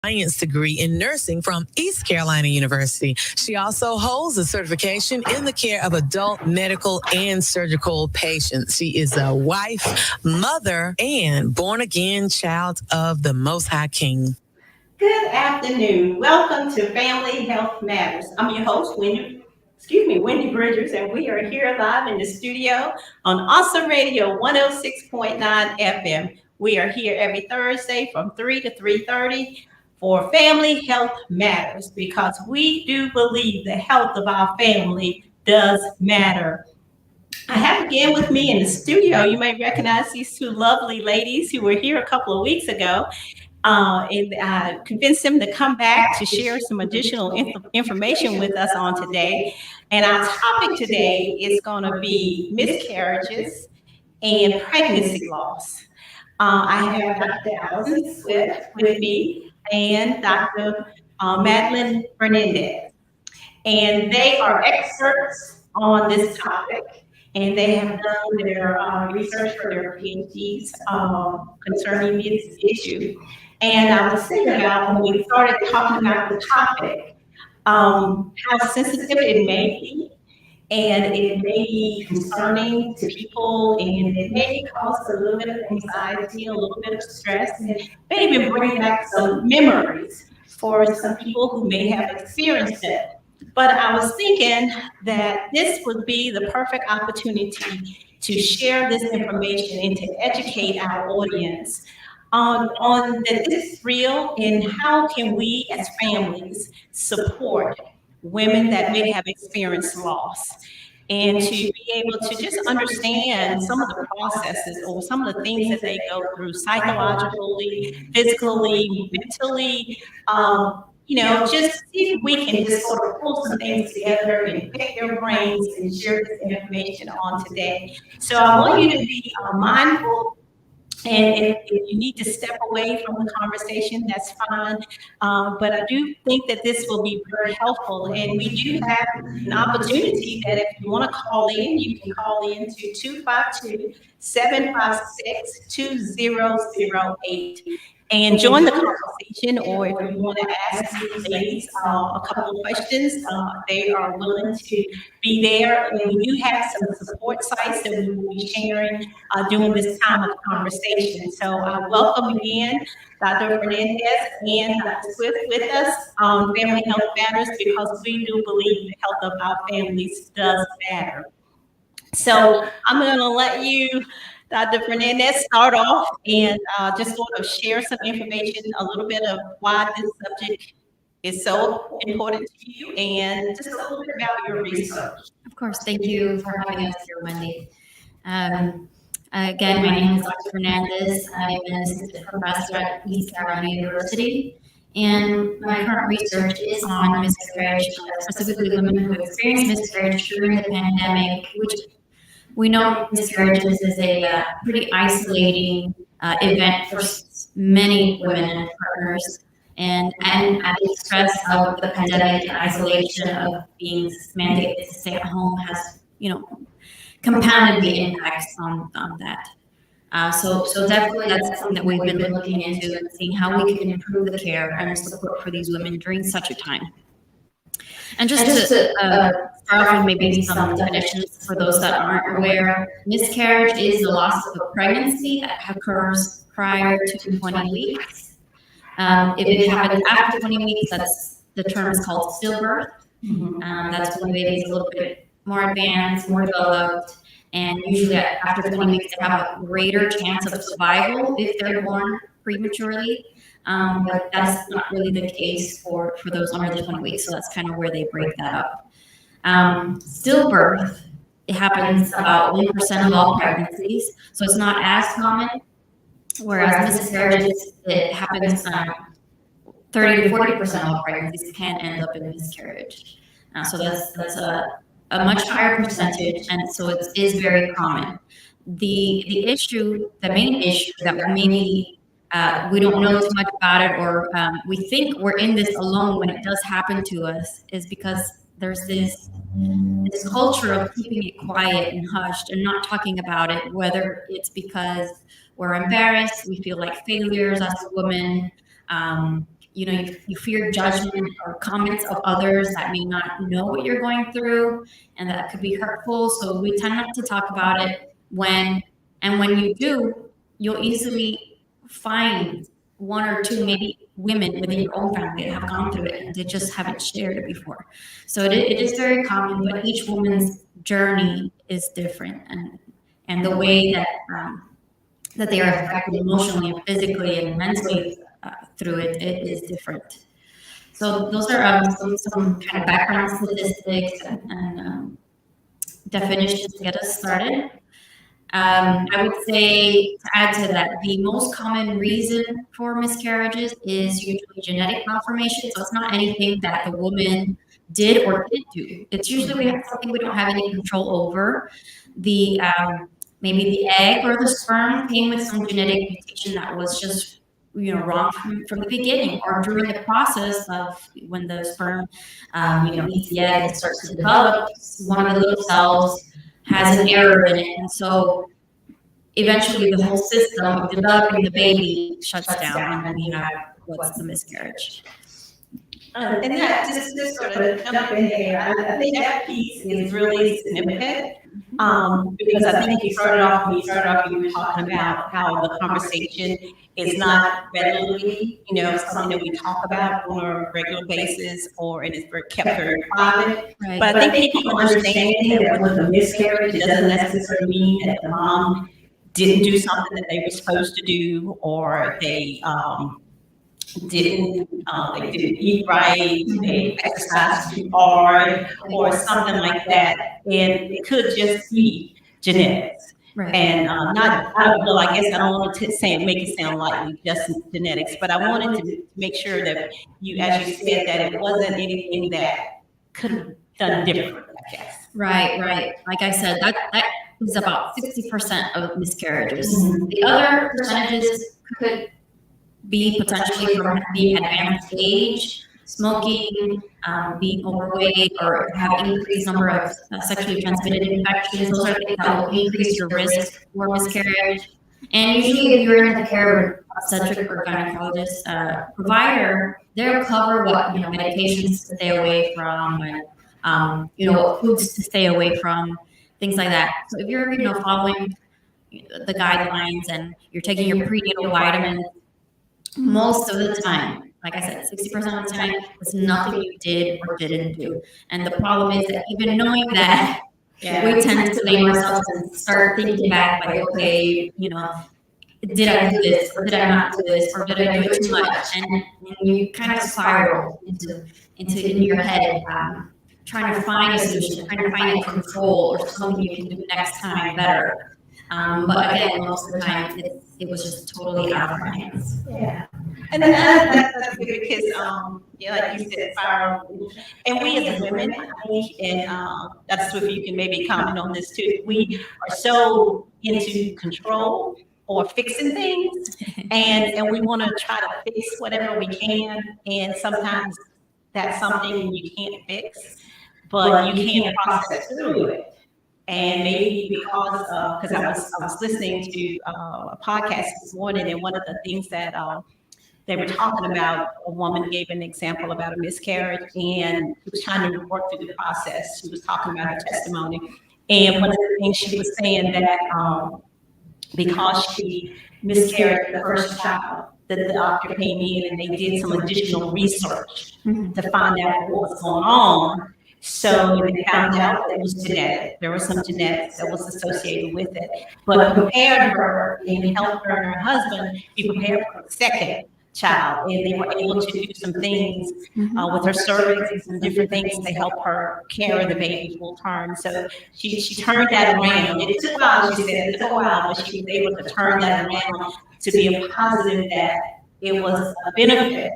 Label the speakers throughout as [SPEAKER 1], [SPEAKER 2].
[SPEAKER 1] science degree in nursing from East Carolina University. She also holds a certification in the care of adult medical and surgical patients. She is a wife, mother, and born-again child of the Most High King.
[SPEAKER 2] Good afternoon. Welcome to Family Health Matters. I'm your host, Wendy Bridgers, and we are here live in the studio on Awesome Radio 106.9 FM. We are here every Thursday from 3 to 3:30 for Family Health Matters because we do believe the health of our family does matter. I have again with me in the studio, you may recognize these two lovely ladies who were here a couple of weeks ago. And convince them to come back to share some additional information with us on today. And our topic today is going to be miscarriages and pregnancy loss. I have Dr. Alison Swift with me and Dr. Madeline Fernandez. And they are experts on this topic. And they have done their research for their PhDs concerning this issue. And I was thinking about when we started talking about the topic, how sensitive it may be, and it may be concerning to people, and it may cause a little bit of anxiety, a little bit of stress, and may even bring back some memories for some people who may have experienced it. But I was thinking that this would be the perfect opportunity to share this information and to educate our audience on that this is real and how can we as families support women that may have experienced loss, and to be able to just understand some of the processes or some of the things that they go through psychologically, physically, mentally, just see if we can just sort of pull some things together and pick their brains and share this information on today. So I want you to be mindful. And if you need to step away from the conversation, that's fine. But I do think that this will be very helpful. And we do have an opportunity that if you want to call in, you can call in to 252-756-2008 and join the conversation. Or if you want to ask these ladies a couple of questions, they are willing to be there. And we do have some support sites that we will be sharing during this time of conversation. So I welcome again Dr. Fernandez and Dr. Swift with us on Family Health Matters because we do believe the health of our families does matter. So I'm going to let you, Dr. Fernandez, start off and just sort of share some information, a little bit of why this subject is so important to you and just a little bit about your research.
[SPEAKER 3] Of course. Thank you for having us here, Wendy. Again, my name is Dr. Fernandez. I'm an assistant professor at East Carolina University, and my current research is on miscarriage, specifically women who experienced miscarriage during the pandemic, which we know miscarriages is a pretty isolating event for many women and partners. And at the stress of the pandemic and isolation of being mandated to stay at home has, compounded the impacts on that. So definitely that's something that we've been looking into and seeing how we can improve the care and support for these women during such a time. And just to start off with maybe some definitions for those that aren't aware, miscarriage is the loss of a pregnancy that occurs prior to 20 weeks. If it happens after 20 weeks, the term is called stillbirth. That's when the baby is a little bit more advanced, more developed, and usually after 20 weeks, they have a greater chance of survival if they're born prematurely. But that's not really the case for those under the 20 weeks, so that's kind of where they break that up. Stillbirth, it happens about 1% of all pregnancies, so it's not as common. Whereas miscarriages, it happens 30 to 40% of all pregnancies can end up in miscarriage. So that's a much higher percentage, and so it is very common. The main issue that maybe we don't know too much about it, or we think we're in this alone when it does happen to us, is because there's this culture of keeping it quiet and hushed and not talking about it, whether it's because we're embarrassed, we feel like failures as a woman, you fear judgment or comments of others that may not know what you're going through, and that could be hurtful. So we tend not to talk about it when you do, you'll easily find one or two maybe women within your own family that have gone through it and they just haven't shared it before. So it is very common, but each woman's journey is different, and the way that that they are affected emotionally and physically and mentally through it is different. So those are some kind of background statistics and definitions to get us started. I would say, to add to that, the most common reason for miscarriages is usually genetic malformation. So it's not anything that the woman did or didn't do. It's usually something we don't have any control over. Maybe the egg or the sperm came with some genetic mutation that was just wrong from the beginning, or during the process of when the sperm eats the egg and starts to develop, one of the little cells has an error in it, and so eventually the whole system of developing the baby shuts down, and we have what's the miscarriage.
[SPEAKER 2] And that just sort of jump in there. I think that piece is really significant because I think when you started off, you were talking about how the conversation is not readily, something that we talk about on a regular basis, or it is kept very private.
[SPEAKER 3] Right.
[SPEAKER 2] But I think people understanding that with a miscarriage, it doesn't necessarily mean that the mom didn't do something that they were supposed to do, or they didn't eat right, they exercised too hard, or something like that. And it could just be genetics.
[SPEAKER 3] Right.
[SPEAKER 2] And I guess I don't want to make it sound like just genetics, but I wanted to make sure that you, as you said, that it wasn't anything that could have done different, I guess.
[SPEAKER 3] Right. Like I said, that is about 60% of miscarriages. Mm-hmm. The other percentages could be potentially from being advanced age, smoking, being overweight, or have increased number of sexually transmitted infections. Those are things that will increase your risk for miscarriage. And usually, if you're in the care of an obstetric or gynecologist provider, they'll cover what medications to stay away from, and what foods to stay away from, things like that. So if you're following the guidelines and you're taking your prenatal vitamins, most of the time, like I said, 60% of the time, it's nothing you did or didn't do. And the problem is that even knowing that, we tend to blame ourselves and start thinking back, like, okay, did I do this, or did I not do this, or did I do it too much? And you kind of spiral into your head, trying to find a solution, trying to find a control or something you can do next time better. But again, most of the time, it was just totally out of our hands.
[SPEAKER 2] Yeah. And then that's good because, like you said, spiral. And we as women, I think, and that's if you can maybe comment on this too, we are so into control or fixing things, and we want to try to fix whatever we can. And sometimes that's something you can't fix, but you can process through it. And maybe because I was listening to a podcast this morning, and one of the things that they were talking about, a woman gave an example about a miscarriage, and she was trying to work through the process. She was talking about her testimony, and one of the things she was saying that because she miscarried the first child, that the doctor came in and they did some additional research to find out what was going on. So they found out that it was genetic. There was some genetics that was associated with it, but prepared her and helped her and her husband be prepared for the second child. And they were able to do some things with her cervix and some different things to help her carry the baby full term. So she turned that around. It took a while, she said, it took a while, but she was able to turn that around to be a positive that it was a benefit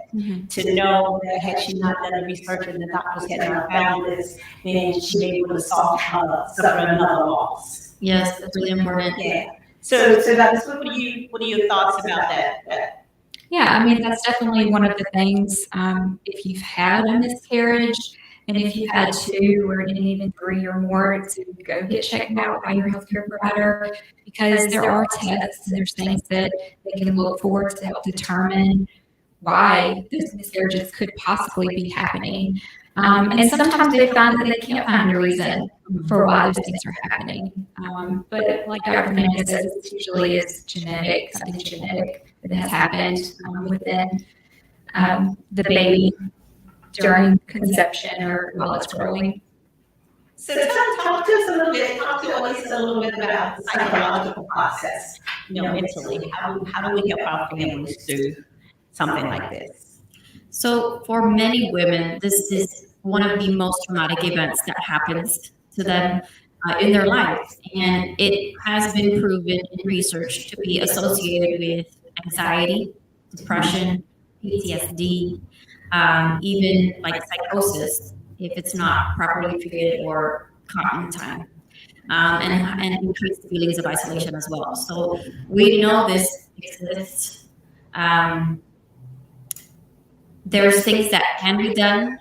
[SPEAKER 2] to know that had she not done the research and the doctors had not found this, then she would have suffered another loss.
[SPEAKER 3] Yes, that's really important.
[SPEAKER 2] Yeah. So that's what are your thoughts about that?
[SPEAKER 4] Yeah, I mean, that's definitely one of the things. If you've had a miscarriage, and if you've had 2 or even 3 or more, to go get checked out by your healthcare provider, because there are tests and there's things that they can look for to help determine why those miscarriages could possibly be happening. And sometimes they find that they can't find a reason for why those things are happening. But like Dr. Fernandez says, it usually is genetic, something genetic that has happened within the baby during conception or while it's growing.
[SPEAKER 2] So talk to us a little bit, talk to Alison a little bit about the psychological process, mentally. How do we help our families through something like this?
[SPEAKER 3] So for many women, this is one of the most traumatic events that happens to them in their lives. And it has been proven in research to be associated with anxiety, depression, PTSD, even like psychosis, if it's not properly treated or caught in time, and increased feelings of isolation as well. So we know this exists. There's things that can be done.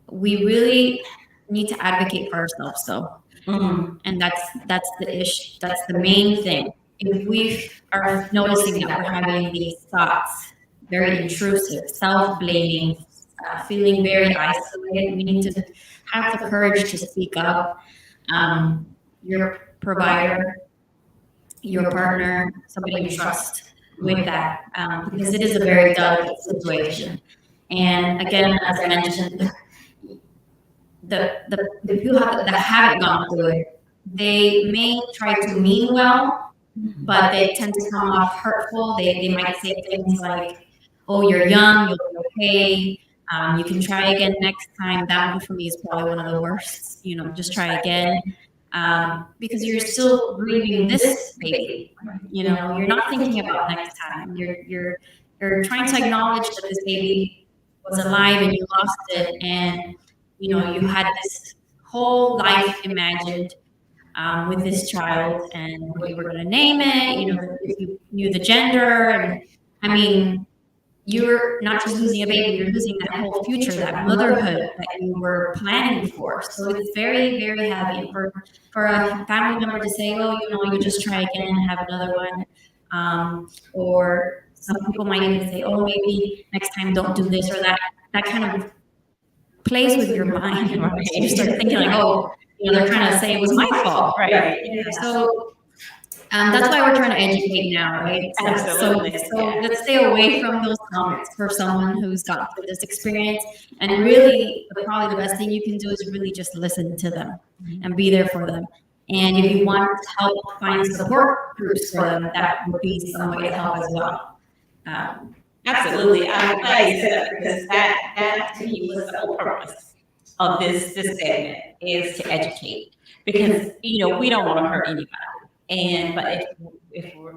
[SPEAKER 3] We really need to advocate for ourselves, though, and that's the issue. That's the main thing. If we are noticing that we're having these thoughts, very intrusive, self-blaming, feeling very isolated, we need to have the courage to speak up. Your provider, your partner, somebody you trust with that, because it is a very delicate situation. And again, as I mentioned, the people that haven't gone through it, they may try to mean well, but they tend to come off hurtful. They might say things like, "Oh, you're young, you'll be okay. You can try again next time." That one for me is probably one of the worst. Just try again, because you're still grieving this baby. You're not thinking about next time. You're trying to acknowledge that this baby was alive and you lost it, and you had this whole life imagined with this child, and what you were going to name it. If you knew the gender, and I mean, you're not just losing a baby, you're losing that whole future, that motherhood that you were planning for. So it's very, very heavy for a family member to say, "Oh, you just try again and have another one." Or some people might even say, "Oh, maybe next time don't do this or that." That kind of plays with your mind. Right? You start thinking like, "Oh, they're trying to say it was my fault." Right. So that's why we're trying to educate now, right?
[SPEAKER 2] Absolutely.
[SPEAKER 3] So let's stay away from those comments for someone who's gone through this experience. And really, probably the best thing you can do is really just listen to them and be there for them. And if you want to help find support groups for them, that would be some way to help as well.
[SPEAKER 2] Absolutely. I'm glad you said that, because that to me was the whole purpose of this segment, is to educate, because we don't want to hurt anybody. But if we're,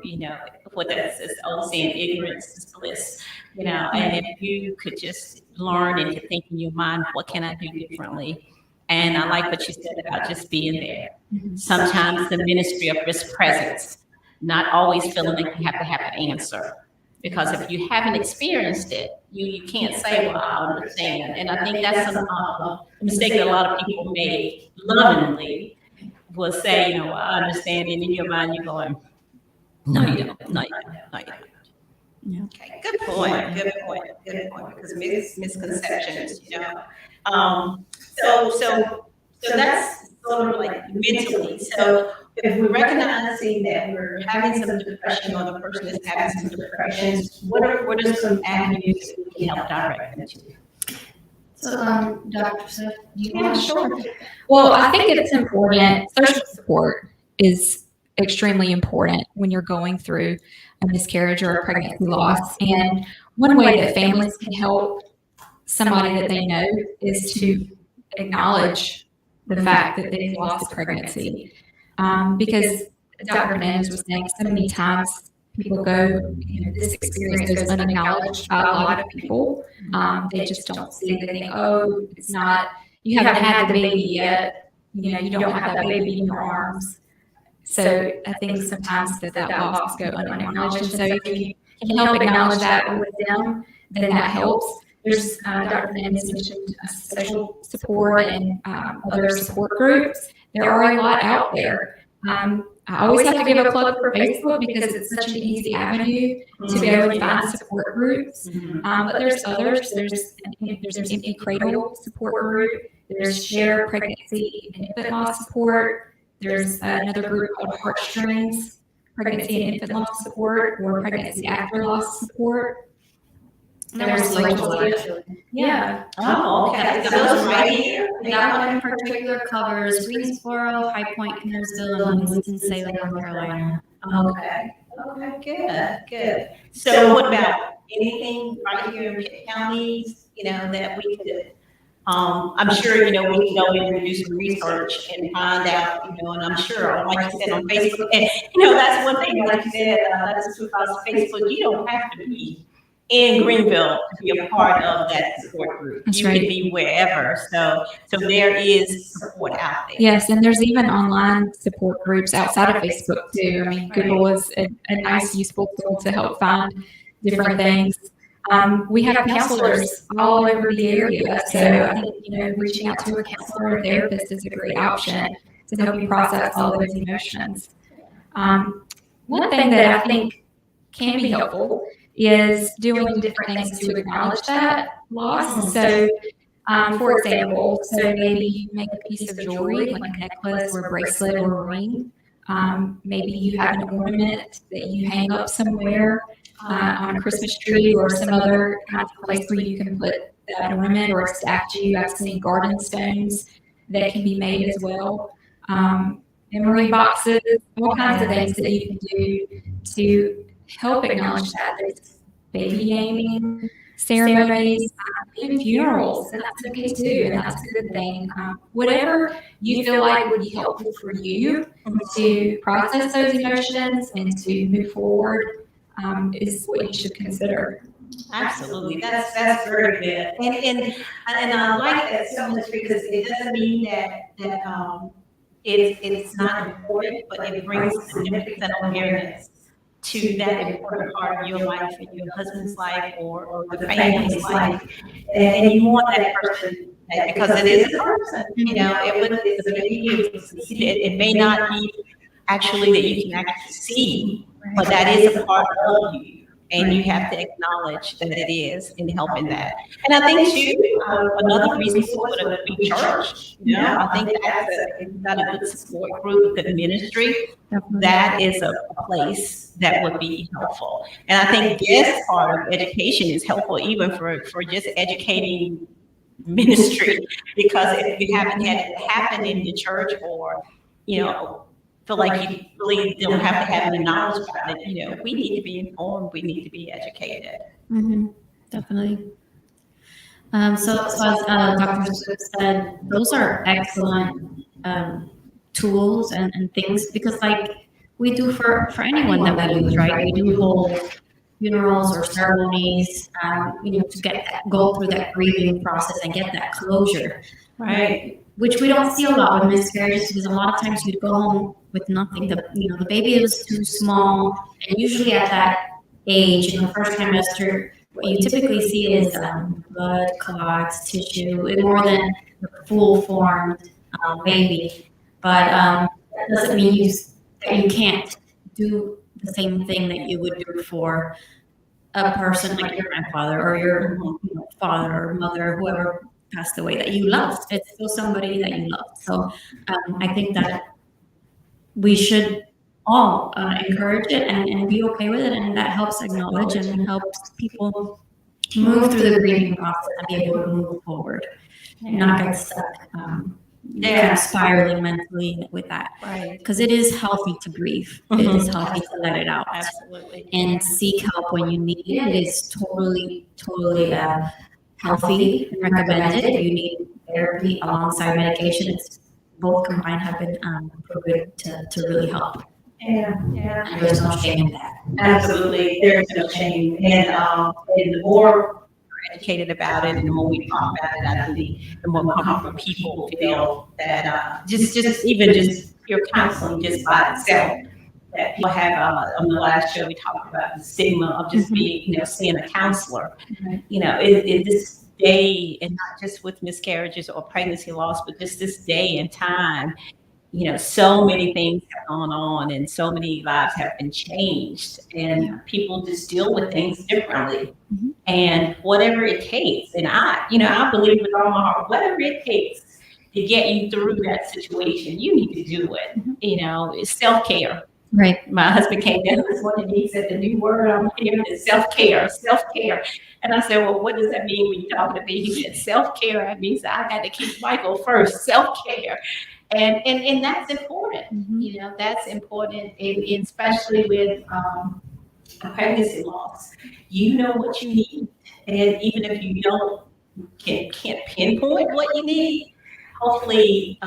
[SPEAKER 2] what that's this old saying, ignorance is bliss, and if you could just learn and to think in your mind, what can I do differently? And I like what you said about just being there. Sometimes the ministry of just presence, not always feeling like you have to have an answer. Because if you haven't experienced it, you can't say, "Well, I understand." And I think that's a mistake that a lot of people make lovingly. Will say, "I understand," and in your mind you're going, "No, you don't. No, you don't. No, you don't." Yeah. Okay, good point. Good point. Good point. Because misconceptions, So that's sort of like mentally. So if we're recognizing that we're having some depression, or the person is having some depression, what are some avenues that we can help direct them to?
[SPEAKER 3] So, Dr. Seth, do you want to
[SPEAKER 4] Sure. Well, I think it's important. Social support is extremely important when you're going through a miscarriage or a pregnancy loss. And one way that families can help somebody that they know is to acknowledge the fact that they've lost a pregnancy. Because Dr. Fernandez was saying, so many times people go, this experience goes unacknowledged by a lot of people. They just don't see, they think, "Oh, it's not, you haven't had the baby yet. You don't have that baby in your arms." So I think sometimes that loss go unacknowledged. And so if you can help acknowledge that with them, then that helps. There's, Dr. Fernandez mentioned social support and other support groups. There are a lot out there. I always have to give a plug for Facebook because it's such an easy avenue to go and find support groups. But there's others. There's an Empty Cradle support group. There's Share Pregnancy and Infant Loss Support. There's another group called Heartstrings, Pregnancy and Infant Loss Support, or Pregnancy After Loss Support. There's
[SPEAKER 3] actually.
[SPEAKER 4] Yeah.
[SPEAKER 2] Oh, okay. So those right here.
[SPEAKER 3] That one in particular covers Greensboro, High Point, Connersville, and Winston-Salem, North Carolina.
[SPEAKER 2] Okay. Okay, good. So what about anything right here in Pitt counties, that we could, I'm sure, we can go in and do some research and find out, and I'm sure, like you said, on Facebook, and, that's one thing, like you said, that's because Facebook, you don't have to be in Greenville to be a part of that support group.
[SPEAKER 4] That's
[SPEAKER 2] you
[SPEAKER 4] right.
[SPEAKER 2] can be wherever. So there is support out there.
[SPEAKER 4] Yes, and there's even online support groups outside of Facebook too. I mean, Google is a nice, useful tool to help find different things. We have counselors all over the area, so I think reaching out to a counselor or therapist is a great option to help you process all those emotions. One thing that I think can be helpful is doing different things to acknowledge that loss. So, for example, maybe you make a piece of jewelry, like a necklace or a bracelet or a ring. Maybe you have an ornament that you hang up somewhere on a Christmas tree or some other kind of place where you can put that ornament or a statue. I've seen garden stones that can be made as well. Memory boxes, all kinds of things that you can do to help acknowledge that. There's baby naming ceremonies, even funerals, and that's okay too, and that's a good thing. Whatever you feel like would be helpful for you to process those emotions and to move forward is what you should consider.
[SPEAKER 2] Absolutely, that's very good, and I like that so much because it doesn't mean that it's not important, but it brings significant awareness to that important part of your life and your husband's life or the family's life, and you want that person because it is a person, it may not be actually that you can actually see, but that is a part of you. And you have to acknowledge that it is and help in that. And I think too, another reason for it would be church. I think that's not a good support group, good ministry. That is a place that would be helpful. And I think this part of education is helpful even for just educating ministry, because if you haven't had it happen in the church or, feel like you really don't have to have any knowledge about it. We need to be informed. We need to be educated.
[SPEAKER 3] Mm-hmm. Definitely. So as Dr. Swift said, those are excellent tools and things, because like we do for anyone that we lose, right? We do hold funerals or ceremonies, to go through that grieving process and get that closure, right? Which we don't see a lot with miscarriages, because a lot of times you'd go home with nothing. The baby was too small, and usually at that age, in the first trimester, what you typically see is blood, clots, tissue, more than the full formed baby. But that doesn't mean that you can't do the same thing that you would do for a person like your grandfather or your father or mother, whoever passed away that you loved. It's still somebody that you loved. So I think that we should all encourage it and be okay with it, and that helps acknowledge and helps people move through the grieving process and be able to move forward and not get stuck kind of spiraling mentally with that.
[SPEAKER 2] Right.
[SPEAKER 3] Because it is healthy to grieve. It is healthy to let it out.
[SPEAKER 2] Absolutely.
[SPEAKER 3] And seek help when you need it. It is totally healthy and recommended. If you need therapy alongside medication, it's both combined have been proven to really help.
[SPEAKER 2] Yeah.
[SPEAKER 3] And there's no shame in that.
[SPEAKER 2] Absolutely, there's no shame. And the more we're educated about it, and the more we talk about it, I think the more comfortable people feel that just your counseling just by itself. That people have on the last show we talked about the stigma of just being, seeing a counselor. In this day, and not just with miscarriages or pregnancy loss, but just this day and time, so many things have gone on and so many lives have been changed, and people just deal with things differently.
[SPEAKER 4] Mhm.
[SPEAKER 2] And whatever it takes, and I believe with all my heart, whatever it takes to get you through that situation, you need to do it. It's self-care.
[SPEAKER 3] Right.
[SPEAKER 2] My husband came down this morning and he said, the new word I'm hearing is self-care, self-care. And I said, well, what does that mean when you're talking to me? He said, self-care. That means I got to keep Michael first, self-care. And that's important. That's important, especially with a pregnancy loss. You know what you need. And even if you can't pinpoint what you need, hopefully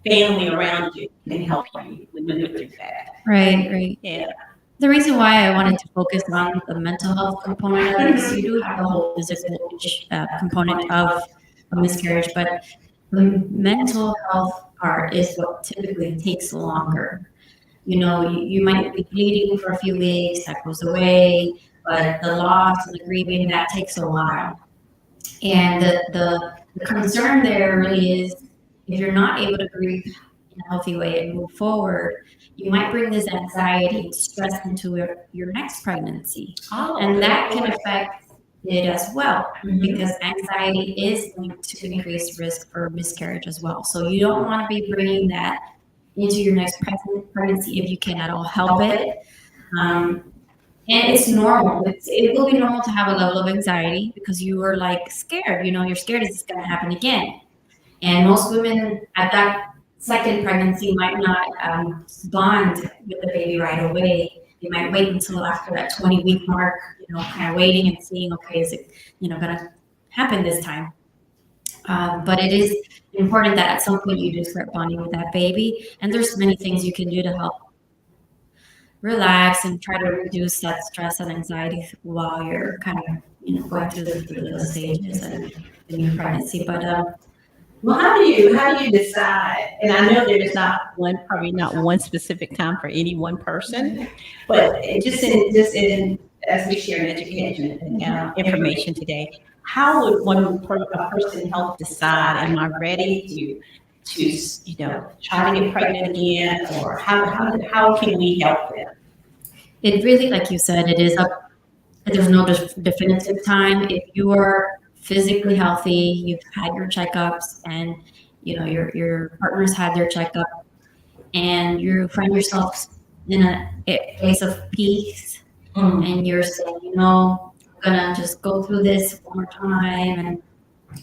[SPEAKER 2] family around you can help you maneuver through that.
[SPEAKER 3] Right.
[SPEAKER 2] Yeah.
[SPEAKER 3] The reason why I wanted to focus on the mental health component of it is you do have the whole physical component of a miscarriage, but the mental health part is what typically takes longer. You might be bleeding for a few weeks, that goes away, but the loss and the grieving, that takes a while. And the concern there really is, if you're not able to grieve in a healthy way and move forward, you might bring this anxiety and stress into your next pregnancy. And that can affect it as well, because anxiety is linked to increased risk for miscarriage as well. So you don't want to be bringing that into your next pregnancy if you can at all help it. And it's normal. It will be normal to have a level of anxiety because you are scared. You're scared it's going to happen again. And most women at that second pregnancy might not bond with the baby right away. They might wait until after that 20-week mark, kind of waiting and seeing, okay, is it, going to happen this time? But it is important that at some point you do start bonding with that baby. And there's many things you can do to help relax and try to reduce that stress and anxiety while you're kind of, going through the stages of the new pregnancy. But
[SPEAKER 2] well, how do you decide? And I know there's probably not one specific time for any one person, but just in as we share in education and information today, how would a person help decide? Am I ready to try to get pregnant again, or how can we help them?
[SPEAKER 3] It really, like you said, it is there's no definitive time. If you are physically healthy, you've had your checkups, and your partner's had their checkup, and you find yourself in a place of peace, and you're saying, I'm gonna just go through this one more time and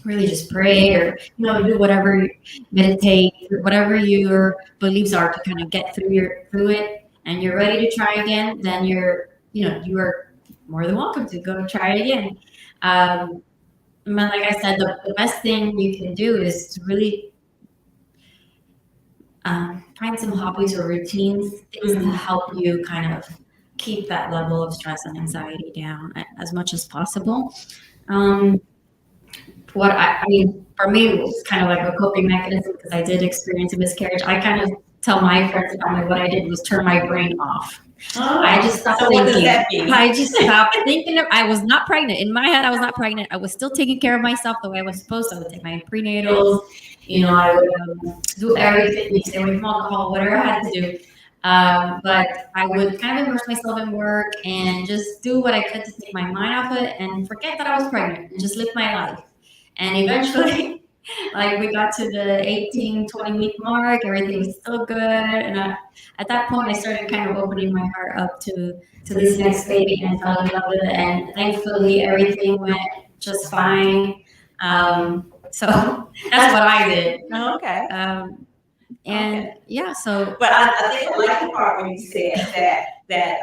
[SPEAKER 3] really just pray, or do whatever, meditate, whatever your beliefs are to kind of get through it, and you're ready to try again, then you are more than welcome to go try it again. But like I said, the best thing you can do is to really find some hobbies or routines, things to help you kind of keep that level of stress and anxiety down as much as possible. For me, it was kind of like a coping mechanism because I did experience a miscarriage. I kind of tell my friends about me, what I did was turn my brain off. I just stopped thinking. I just stopped thinking. I was not pregnant. In my head, I was not pregnant. I was still taking care of myself the way I was supposed to. I would take my prenatals. I would do everything, stay away from alcohol, whatever I had to do. But I would kind of immerse myself in work and just do what I could to take my mind off it and forget that I was pregnant and just live my life. And eventually, we got to the 18-20-week mark, everything was still good. And at that point, I started kind of opening my heart up to this next baby and fell in love with it. And thankfully, everything went just fine. So that's what I did.
[SPEAKER 2] Okay.
[SPEAKER 3] So.
[SPEAKER 2] But I think I like the part where you said that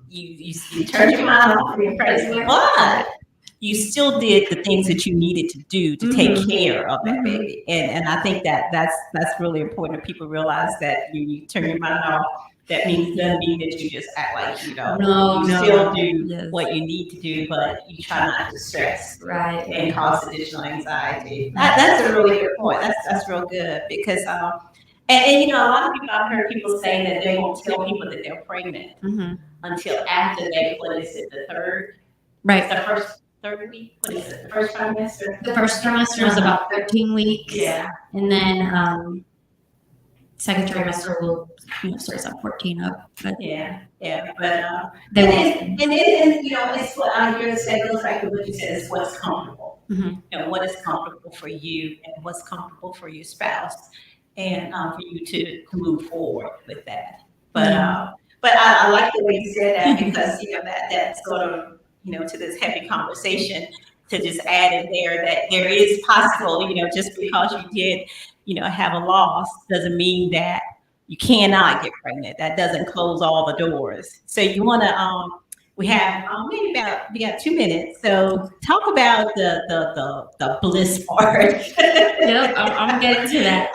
[SPEAKER 2] you turned your mind off from your pregnancy, but you still did the things that you needed to do to take care of that baby. And I think that's really important. People realize that you turn your mind off. That doesn't mean that you just act like still do what you need to do, but you try not to stress and cause additional anxiety. That's a really good point. That's real good because and a lot of people, I've heard people say that they won't tell people that they're pregnant until after the third,
[SPEAKER 3] right?
[SPEAKER 2] The third week. What is it? The first trimester.
[SPEAKER 3] The first trimester is about 13 weeks.
[SPEAKER 2] Yeah,
[SPEAKER 3] and then second trimester will start at 14 up. But
[SPEAKER 2] Yeah. But
[SPEAKER 3] then
[SPEAKER 2] and it's what I hear say goes back to what you said is what's comfortable.
[SPEAKER 3] Mhm.
[SPEAKER 2] And what is comfortable for you and what's comfortable for your spouse, and for you to move forward with that. But I like the way you said that, because that sort of to this heavy conversation, to just add in there that there is possible, just because you did have a loss doesn't mean that you cannot get pregnant. That doesn't close all the doors. So you want to we have we got 2 minutes. So talk about the bliss part.
[SPEAKER 3] Yep, I'm getting to that.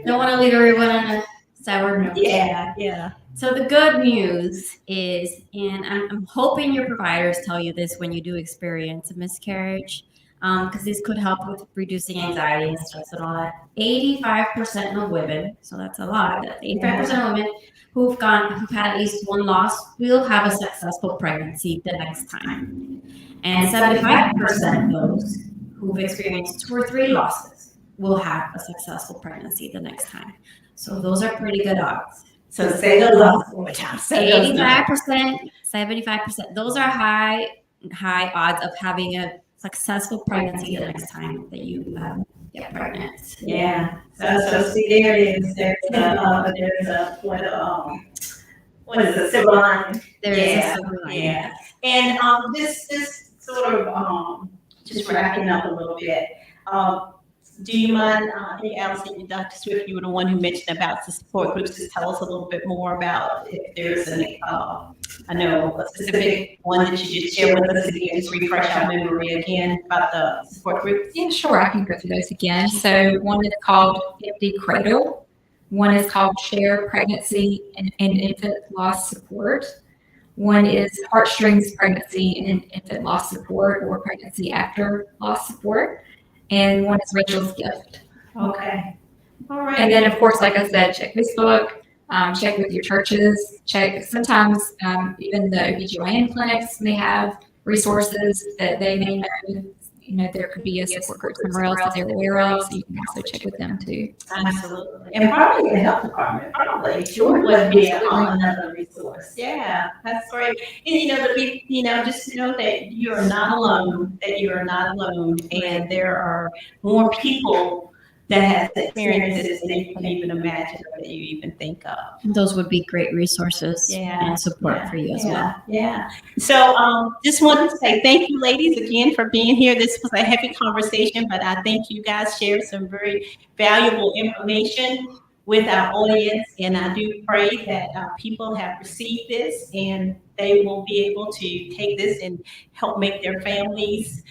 [SPEAKER 3] Don't want to leave everyone on a sour note.
[SPEAKER 2] Yeah.
[SPEAKER 3] So the good news is, and I'm hoping your providers tell you this when you do experience a miscarriage, because this could help with reducing anxiety and stress and all that. 85% of women, so that's a lot. 85% of women who've had at least one loss will have a successful pregnancy the next time, and 75% of those who've experienced 2 or 3 losses will have a successful pregnancy the next time. So those are pretty good odds.
[SPEAKER 2] So say those odds one more time.
[SPEAKER 3] 85%, 75%. Those are high odds of having a successful pregnancy the next time that you get pregnant.
[SPEAKER 2] Yeah. So see, there it is. There's a what is a silver lining?
[SPEAKER 3] There is a silver lining.
[SPEAKER 2] Yeah. And this sort of just wrapping up a little bit. Do you mind, I think Alison, Dr. Swift, you were the one who mentioned about the support groups. Just tell us a little bit more about if there's a specific one that you just share with us again, just refresh our memory again about the support groups.
[SPEAKER 4] Yeah, sure. I can go through those again. So one is called Empty Cradle. One is called Share Pregnancy and Infant Loss Support. One is Heartstrings Pregnancy and Infant Loss Support, or Pregnancy After Loss Support. And one is Rachel's Gift.
[SPEAKER 2] Okay. All right.
[SPEAKER 4] And then, of course, like I said, check Facebook, check with your churches, check. Sometimes even the OBGYN clinics may have resources that they may know. There could be a support group somewhere else that they're aware of, so you can also check with them too.
[SPEAKER 2] Absolutely. And probably the health department, sure, would be another resource. Yeah, that's great. And just know that you're not alone, and there are more people that have experiences than you can even imagine or that you even think of.
[SPEAKER 3] Those would be great resources and support for you as well.
[SPEAKER 2] Yeah. So just wanted to say thank you, ladies, again for being here. This was a heavy conversation, but I think you guys shared some very valuable information with our audience, and I do pray that people have received this and they will be able to take this and help make their families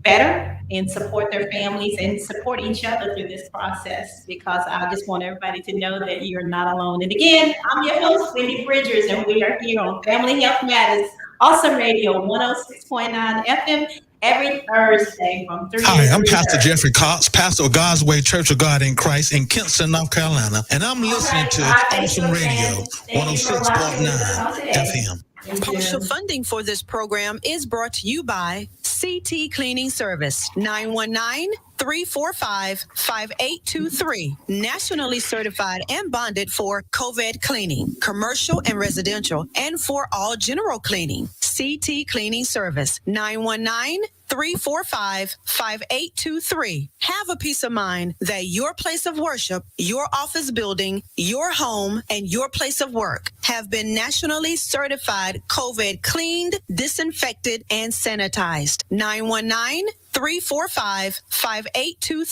[SPEAKER 2] better and support their families and support each other through this process, because I just want everybody to know that you're not alone. And again, I'm your host, Wendy Bridgers, and we are here on Family Health Matters, Awesome Radio 106.9 FM every Thursday from 3
[SPEAKER 5] Hi,
[SPEAKER 2] to
[SPEAKER 5] I'm
[SPEAKER 2] 3:30.
[SPEAKER 5] Pastor Jeffrey Cox, pastor of God's Way Church of God in Christ in Kinston, North Carolina, and I'm listening to Awesome Radio 106.9 FM.
[SPEAKER 1] Partial funding for this program is brought to you by CT Cleaning Service, 919-345-5823. Nationally certified and bonded for COVID cleaning, commercial and residential, and for all general cleaning. CT Cleaning Service, 919-345-5823. Have a peace of mind that your place of worship, your office building, your home, and your place of work have been nationally certified COVID cleaned, disinfected, and sanitized. 919-345-5823.